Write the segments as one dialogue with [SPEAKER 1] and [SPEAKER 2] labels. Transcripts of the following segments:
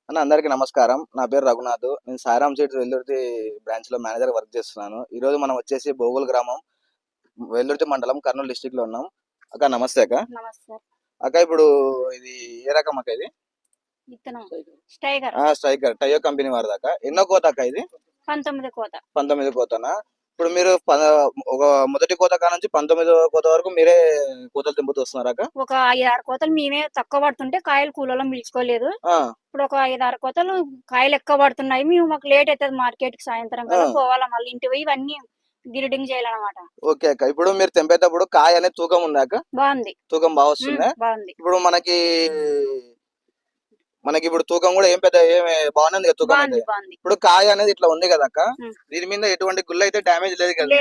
[SPEAKER 1] అన్న అందరికీ నమస్కారం. నా పేరు రఘునాథ్. నేను సాయిరామ్ సీడ్స్ వెల్లుర్తి బ్రాంచ్‌లో మేనేజర్‌గా వర్క్ చేస్తున్నాను. ఈరోజు మనం వచ్చేసి బోగోల్ గ్రామం, వెల్లుర్తి మండలం, కర్నూలు డిస్ట్రిక్ట్‌లో ఉన్నాం. అక్క నమస్తే అక్క.
[SPEAKER 2] నమస్తే.
[SPEAKER 1] అక్క ఇప్పుడు ఇది ఏ రకం అక్క ఇది?
[SPEAKER 2] విత్తనం స్టైగర్.
[SPEAKER 1] Striker టయో company వారిదక్క. ఎన్నో కోత అక్క ఇది?
[SPEAKER 2] 19 కోత.
[SPEAKER 1] 19 కోతనా? ఇప్పుడు మీరు ఒక మొదటి కోత కానుంచి 19వ కోత వరకు మీరే కోతలు తెంపుతూ వస్తున్నారా అక్క?
[SPEAKER 2] ఒక 5-6 కోతలు మేమే తక్కువ పడుతుంటే కాయలు కూలోళ్ళం పిలుచుకోలేదు.
[SPEAKER 1] ఆ!
[SPEAKER 2] ఇప్పుడు ఒక 5-6 కోతలు కాయలు ఎక్కువ పడుతున్నాయి. మాకు లేట్ అవుతుంది మార్కెట్ కి సాయంత్రం కదా పోవాలా మళ్ళీ ఇంటి పోయి ఇవన్నీ గ్రేడింగ్ చేయాలన్నమాట.
[SPEAKER 1] ఓకే అక్క. ఇప్పుడు మీరు తెంపేటప్పుడు కాయ అనేది తూకం ఉందా అక్క?
[SPEAKER 2] బాగుంది.
[SPEAKER 1] తూకం బాగా వస్తుందా?
[SPEAKER 2] బాగుంది.
[SPEAKER 1] ఇప్పుడు మనకి ఇప్పుడు తూకం కూడా ఏం పెద్ద ఏమి బాగున్నది కదా తూకం అయితే. ఇప్పుడు కాయ అనేది ఇట్లా ఉంది కదా అక్క, దీని మీద ఎటువంటి గుళ్ళు అయితే డ్యామేజ్ లేదు కదా.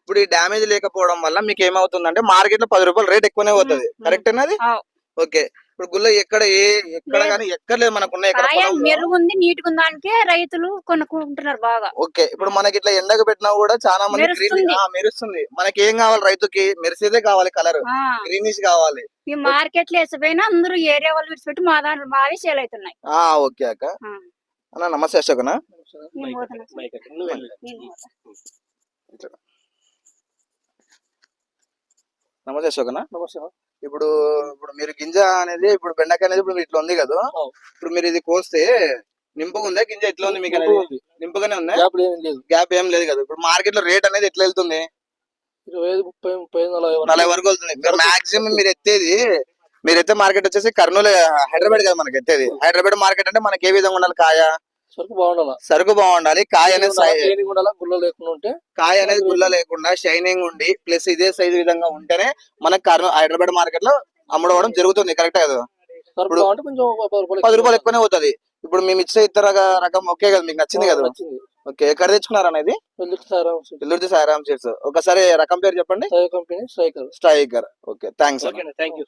[SPEAKER 1] ఇప్పుడు ఈ డ్యామేజ్ లేకపోవడం వల్ల మీకు ఏమవుతుందంటే మార్కెట్ లో 10 రూపాయలు రేట్ ఎక్కువనే పోతుంది. కరెక్ట్ అది? ఓకే. ఇప్పుడు గుల్ల ఎక్కడ కానీ ఎక్కర్లేదు మనకున్న
[SPEAKER 2] మెరుగుంది నీట్ దానికే రైతులు కొనుక్కుంటున్నారు బాగా.
[SPEAKER 1] ఓకే. ఇప్పుడు మనకి ఇట్లా ఎండకు పెట్టినా కూడా చాలా మంది మెరుస్తుంది. మనకి ఏం కావాలి రైతుకి? మెరిసేదే కావాలి, కలర్ గ్రీనిష్ కావాలి.
[SPEAKER 2] ఈ మార్కెట్ లో వేసిపోయినా అందరూ ఏరియా వాళ్ళు విడిచిపెట్టి మా దాంట్లో బాగా సేల్ అవుతున్నాయి.
[SPEAKER 1] ఓకే అక్క. అన్న నమస్తే అశోకనా. నమస్తే అశోకనా. ఇప్పుడు మీరు గింజ అనేది ఇప్పుడు బెండకాయ అనేది ఇప్పుడు ఇట్లా ఉంది కదా, ఇప్పుడు మీరు ఇది కోస్తే నింపుకుందా గింజ ఎట్లా ఉంది మీకు? నింపుగానే ఉందా? గ్యాప్ ఏం లేదు కదా. ఇప్పుడు మార్కెట్ లో రేట్ అనేది ఎట్లా వెళ్తుంది?
[SPEAKER 3] 25, 30,
[SPEAKER 1] 40 వరకు వెళ్తుంది. మాక్సిమం మీరు ఎత్తే మార్కెట్ వచ్చేసి కర్నూలు, హైదరాబాద్ కదా మనకి ఎత్తేది. హైదరాబాద్ మార్కెట్ అంటే మనకి ఏ విధంగా ఉండాలి? సరుకు బాగుండాలి, కాయ అనేది గుల్ల లేకుండా షైనింగ్ ఉండి ప్లస్ ఇదే సైజ్ విధంగా ఉంటేనే మనకి హైదరాబాద్ మార్కెట్ లో అమ్ముడవడం జరుగుతుంది. కరెక్ట్ కదా? ఇప్పుడు 10 రూపాయలు ఎక్కువనే అవుతుంది. ఇప్పుడు మేము ఇచ్చే ఇతర రకం ఓకే కదా, మీకు నచ్చింది కదా? ఓకే. ఎక్కడ తెచ్చుకున్నారు అనేది? వెల్లుర్తి సాయిరామ్ సీడ్స్. ఒకసారి రకం పేరు చెప్పండి.
[SPEAKER 3] Striker.
[SPEAKER 1] Okay, thanks.
[SPEAKER 3] Thank you.